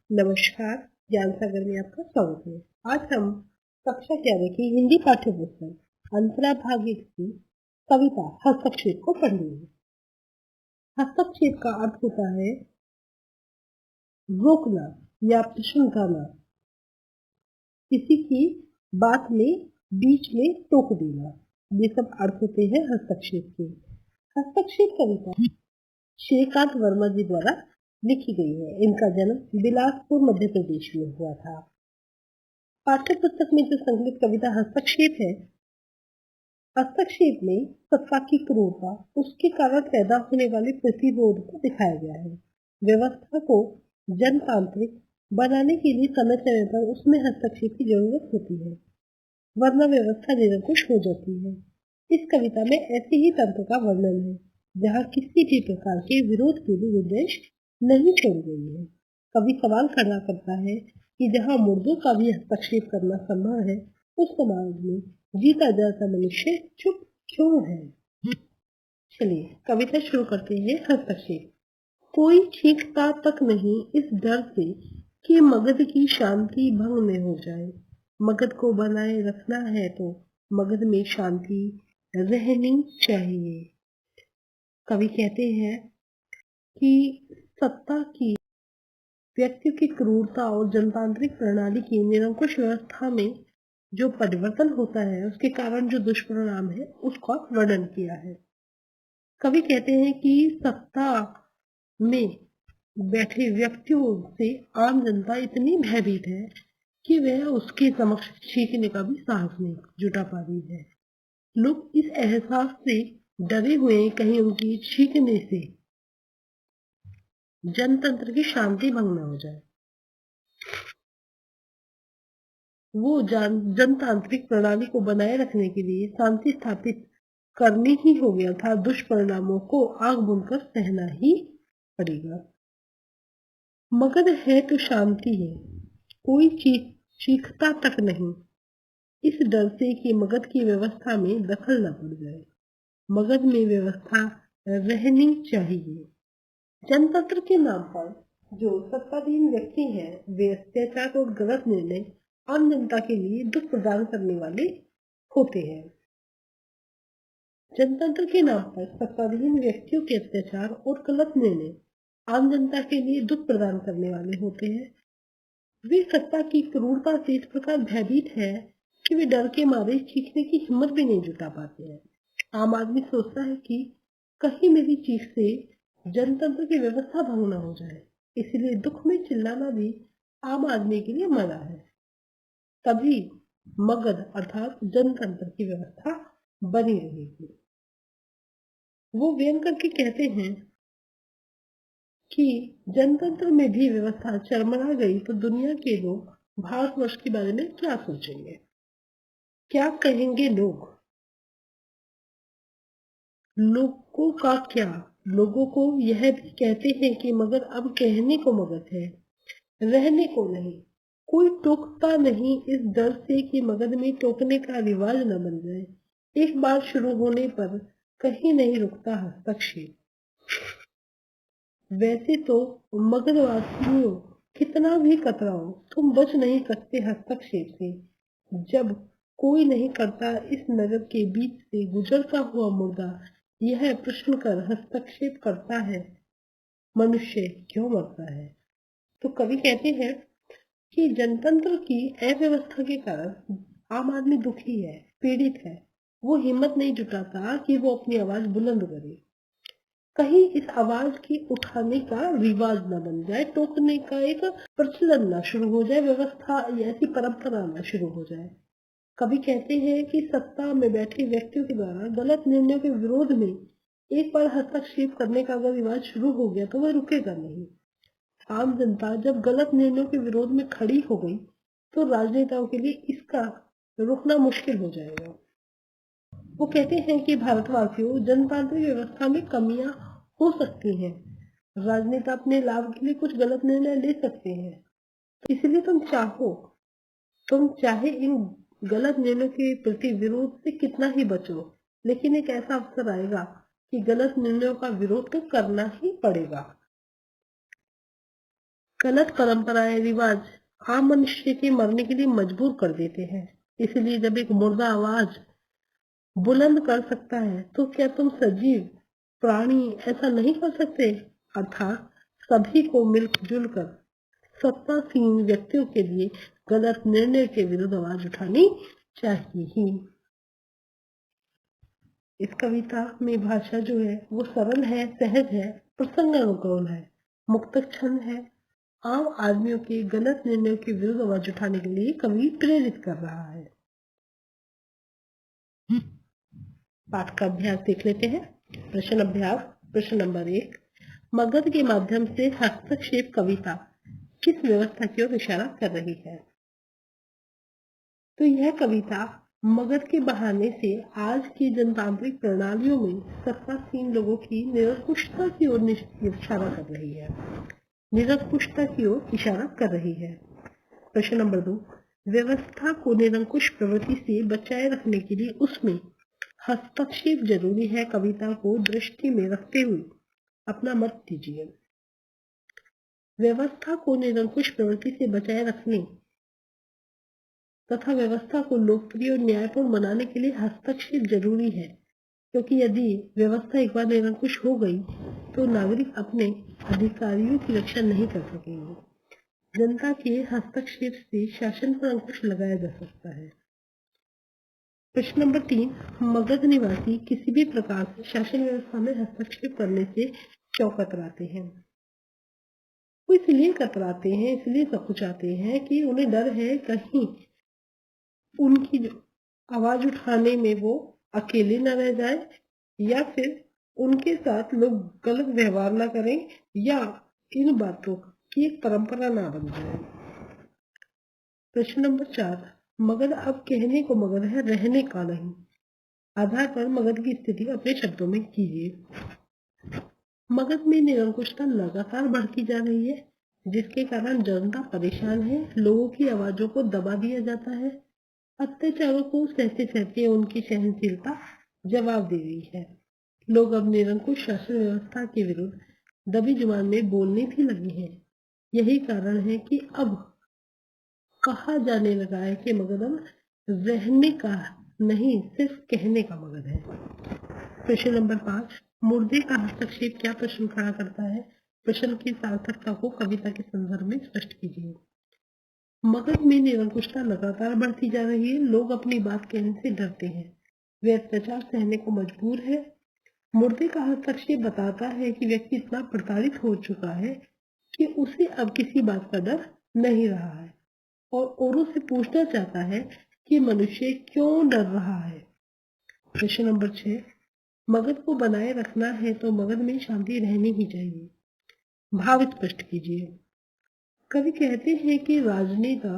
नमस्कार, ज्ञान सागर में आपका स्वागत है। आज हम कक्षा 11 की हिंदी पाठ्य पुस्तक अंतरा भाग 1 की कविता हस्तक्षेप को पढ़ेंगे। हस्तक्षेप का अर्थ होता है रोकना या प्रश्न उठाना, किसी की बात में बीच में टोक देना। ये सब अर्थ होते हैं हस्तक्षेप के। हस्तक्षेप कविता श्रीकांत वर्मा जी द्वारा लिखी गई है। इनका जन्म बिलासपुर मध्य प्रदेश में हुआ था। पाठ्य पुस्तक में जो संकलित कविता हस्तक्षेप है, हस्तक्षेप में सत्ता की क्रूरता, उसके कारण पैदा होने वाले प्रतिरोध को दिखाया गया है। व्यवस्था को जनतांत्रिक बनाने के लिए समय समय पर उसमें हस्तक्षेप की जरूरत होती है, वरना व्यवस्था निरंकुश हो जाती है। इस कविता में ऐसे ही तंत्र का वर्णन है जहाँ किसी भी प्रकार के विरोध के लिए गुंजाइश नहीं छोड़ी गई है। कवि सवाल खड़ा करता है कि जहाँ मुर्दों का भी हस्तक्षेप करना संभव है, उस समाज में जीता जाता मनुष्य चुप क्यों है। चलिए कविता शुरू करते हैं। हस्तक्षेप। कोई चीखता तक नहीं इस डर से कि मगध की शांति भंग न हो जाए। मगध को बनाए रखना है तो मगध में शांति रहनी चाहिए। कवि कहते हैं कि सत्ता की, व्यक्ति की क्रूरता और जनतांत्रिक प्रणाली की निरंकुश व्यवस्था में जो परिवर्तन होता है, उसके कारण जो दुष्परिणाम है, उसका वर्णन किया है। कवि कहते हैं कि सत्ता में बैठे व्यक्तियों से आम जनता इतनी भयभीत है कि वह उसके समक्ष चीखने का भी साहस नहीं जुटा पा रही है। लोग इस एहसास से डरे हुए हैं कहीं उनकी चीखने से जनतंत्र की शांति भंग न हो जाए। वो जनतांत्रिक प्रणाली को बनाए रखने के लिए शांति स्थापित करनी ही हो गया था। दुष्परिणामों को आग बुनकर सहना ही पड़ेगा। मगध है तो शांति है, कोई चीखता तक नहीं इस डर से कि मगध की व्यवस्था में दखल न पड़ जाए। मगध में व्यवस्था रहनी चाहिए। जनतंत्र के नाम पर जो सत्ताधीन व्यक्ति हैं, वे अत्याचार और गलत निर्णय आम जनता के लिए दुख प्रदान करने वाले होते हैं। जनतंत्र के नाम पर सत्ताधीन व्यक्तियों के अत्याचार और गलत निर्णय आम जनता के लिए दुख प्रदान करने वाले होते हैं। वे सत्ता की क्रूरता से इस प्रकार भयभीत है कि वे डर के मारे चीखने की हिम्मत भी नहीं जुटा पाते हैं। आम आदमी सोचता है कि कहीं मेरी चीख से जनतंत्र की व्यवस्था भंग न हो जाए, इसलिए दुख में चिल्लाना भी आम आदमी के लिए मना है। तभी मगध अर्थात जनतंत्र की व्यवस्था बनी रहेगी। वो व्यंग करके कहते हैं कि जनतंत्र में भी व्यवस्था चरमरा गई तो दुनिया के लोग भारतवर्ष के बारे में क्या सोचेंगे, क्या कहेंगे लोग। लोगों का क्या, लोगों को यह भी कहते हैं कि मगर अब कहने को मगध है, रहने को नहीं। कोई टोकता नहीं इस डर से कि मगध में टोकने का रिवाज न बन जाए। एक बार शुरू होने पर कहीं नहीं रुकता हस्तक्षेप। वैसे तो मगधवासियों कितना भी कतराओ, तुम बच नहीं सकते हस्तक्षेप से। जब कोई नहीं करता इस नगर के बीच से गुजरता हुआ मुर्दा यह प्रश्न कर हस्तक्षेप करता है, मनुष्य क्यों मरता है। तो कवि कहते हैं कि जनतंत्र की अव्यवस्था के कारण आम आदमी दुखी है, पीड़ित है। वो हिम्मत नहीं जुटाता कि वो अपनी आवाज बुलंद करे। कहीं इस आवाज की उठाने का रिवाज न बन जाए, टोकने का एक प्रचलन न शुरू हो जाए, व्यवस्था ऐसी परंपरा न शुरू हो जाए। कवि कहते हैं कि सत्ता में बैठे व्यक्तियों के द्वारा गलत निर्णयों के विरोध में एक बार हस्तक्षेप करने का अगर रिवाज शुरू हो गया तो वह रुकेगा नहीं। आम जनता जब गलत निर्णयों के विरोध में खड़ी हो गई तो राजनेताओं के लिए इसका रोकना मुश्किल हो जाएगा। वो कहते हैं कि भारतवासियों, जनतांत्रिक व्यवस्था में कमियां हो सकती हैं, राजनेता अपने लाभ के लिए कुछ गलत निर्णय ले सकते हैं, तो इसलिए तुम चाहे इन गलत निर्णयों के प्रति विरोध से कितना ही बचो, लेकिन एक ऐसा अवसर आएगा कि गलत निर्णयों का विरोध तो करना ही पड़ेगा। गलत परंपराएं, रिवाज आम मनुष्य के मरने के लिए मजबूर कर देते हैं। इसलिए जब एक मुर्दा आवाज बुलंद कर सकता है तो क्या तुम सजीव प्राणी ऐसा नहीं कर सकते? अर्थात सभी को मिलजुल कर सत्तासीन व्यक्तियों के लिए गलत निर्णय के विरुद्ध आवाज उठानी चाहिए ही। इस कविता में भाषा जो है वो सरल है, सहज है, प्रसंग अनुकूल है, मुक्तक छंद है। आम आदमियों के गलत निर्णयों के विरुद्ध आवाज उठाने के लिए कवि प्रेरित कर रहा है। पाठ का अभ्यास देख लेते हैं। प्रश्न अभ्यास। प्रश्न नंबर 1, मगध के माध्यम से हस्तक्षेप कविता किस व्यवस्था की ओर इशारा कर रही है? तो यह कविता मगध के बहाने से आज की जनतांत्रिक प्रणालियों में सत्तासीन लोगों की निरंकुशता की ओर इशारा कर रही है। निरंकुशता की ओर इशारा कर रही है। प्रश्न नंबर 2, व्यवस्था को निरंकुश प्रवृत्ति से बचाए रखने के लिए उसमें हस्तक्षेप जरूरी है। कविता को दृष्टि में रखते हुए अपना मत दीजिए। व्यवस्था को निरंकुश प्रवृत्ति से बचाए रखने तथा व्यवस्था को लोकप्रिय और न्यायपूर्ण बनाने के लिए हस्तक्षेप जरूरी है, क्योंकि यदि व्यवस्था एक बार निरंकुश हो गई तो नागरिक अपने अधिकारियों की रक्षा नहीं कर सकेंगे। जनता के हस्तक्षेप से शासन पर अंकुश लगाया जा सकता है। प्रश्न नंबर 3, मगध निवासी किसी भी प्रकार से शासन व्यवस्था में हस्तक्षेप करने से क्यों कतराते हैं? वो इसलिए कतराते हैं, इसलिए सकुचाते हैं कि उन्हें डर है कहीं उनकी जो आवाज उठाने में वो अकेले न रह जाए, या फिर उनके साथ लोग गलत व्यवहार ना करें, या इन बातों की एक परंपरा ना बन जाए। प्रश्न नंबर 4, मगध अब कहने को मगध है, रहने का नहीं। आधार पर मगध की स्थिति अपने शब्दों में कीजिए। मगध में निरंकुशता लगातार बढ़ती जा रही है, जिसके कारण जनता परेशान है। लोगों की आवाजों को दबा दिया जाता है। अत्याचारों को सहते सहते उनकी सहनशीलता जवाब दे रही है। लोग अब निरंकुश शासन व्यवस्था के विरुद्ध दबी जुबान में बोलने भी लगे हैं। यही कारण है कि अब कहा जाने लगा है कि मगध अब रहने का नहीं, सिर्फ कहने का मगध है। प्रश्न नंबर 5, मुर्दे का हस्तक्षेप क्या प्रश्न खड़ा करता है? प्रश्न की सार्थकता को कविता के संदर्भ में स्पष्ट कीजिए। मगध में निरंकुशता लगातार बढ़ती जा रही है। लोग अपनी बात कहने से डरते हैं, वे अत्याचार सहने को मजबूर है। मुर्दे का हस्तक्षेप बताता है कि व्यक्ति इतना प्रताड़ित हो चुका है कि उसे अब किसी बात का डर नहीं रहा है और औरों से पूछना चाहता है कि मनुष्य क्यों डर रहा है। प्रश्न नंबर 6, मगध को बनाए रखना है तो मगध में शांति रहनी ही चाहिए। भाव स्पष्ट कीजिए। कवि कहते हैं कि राजनेता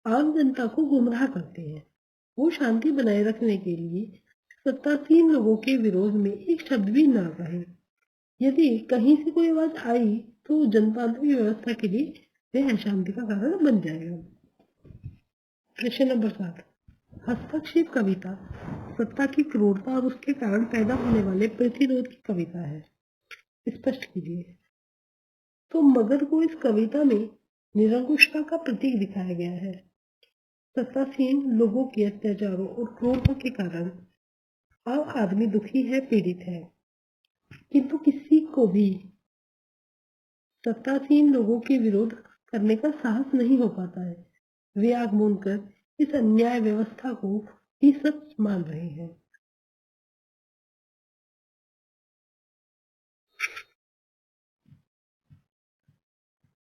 आम जनता को गुमराह करते हैं। वो शांति बनाए रखने के लिए सत्तासीन लोगों के विरोध में एक शब्द भी ना कहे। यदि कहीं से कोई आवाज आई तो जनतांत्रिक व्यवस्था के लिए वह अशांति का कारण बन जाएगा। प्रश्न नंबर 7, हस्तक्षेप कविता सत्ता की क्रूरता और उसके कारण पैदा होने वाले प्रतिरोध की कविता है। स्पष्ट कीजिए। तो मगध को इस कविता में निरंकुशता का प्रतीक दिखाया गया है। सत्तासीन लोगों के अत्याचारों और क्रोध के कारण आम आदमी दुखी है, पीड़ित है, किंतु किसी को भी सत्तासीन लोगों के विरोध करने का साहस नहीं हो पाता है। वे आग मूंदकर इस अन्याय व्यवस्था को ही सच मान रहे हैं।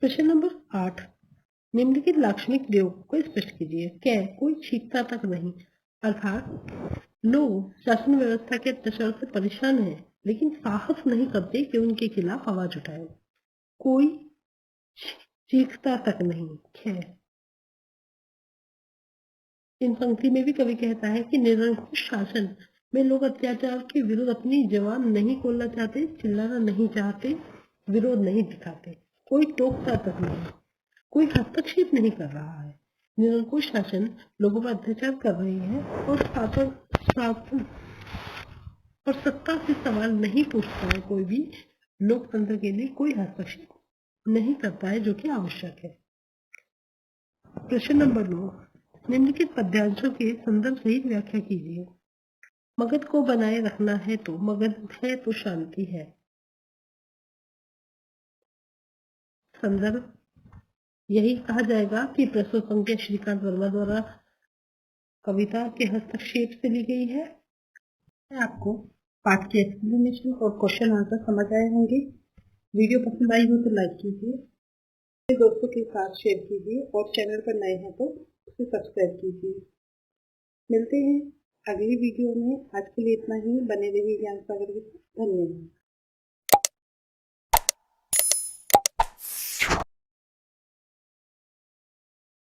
प्रश्न नंबर 8, निम्नलिखित लाक्षणिक प्रयोग को स्पष्ट कीजिए। क्या कोई छींकता तक नहीं, अर्थात लोग शासन व्यवस्था के अत्याचार से परेशान हैं लेकिन साहस नहीं करते कि उनके खिलाफ आवाज उठाए। कोई चीखता तक नहीं। खैर, इन पंक्ति में भी कवि कहता है कि निरंकुश शासन में लोग अत्याचार के विरुद्ध अपनी जबान नहीं खोलना चाहते, चिल्लाना नहीं चाहते, विरोध नहीं दिखाते। कोई टोकता तक नहीं, कोई हस्तक्षेप नहीं कर रहा है। निरंकुश शासन लोगों पर अत्याचार कर रही है और सत्ता से सवाल नहीं पूछता है। कोई भी लोकतंत्र के लिए कोई हस्तक्षेप नहीं करता है जो कि आवश्यक है। प्रश्न नंबर 9, निम्नलिखित पद्यांशों की संदर्भ सहित व्याख्या कीजिए। मगध को बनाए रखना है तो मगध है तो शांति है। संदर्भ यही कहा जाएगा कि प्रस्तुत पंक्तियां श्रीकांत वर्मा द्वारा कविता के हस्तक्षेप से ली गई है। आपको पाठ की एक्सप्लेनेशन और क्वेश्चन आंसर समझ आए होंगे। वीडियो पसंद आई हो तो लाइक कीजिए, दोस्तों के साथ शेयर कीजिए और चैनल पर नए हैं तो उसे सब्सक्राइब कीजिए। मिलते हैं अगली वीडियो में। आज के लिए इतना ही। बने रहिए ज्ञान सागर के साथ। धन्यवाद।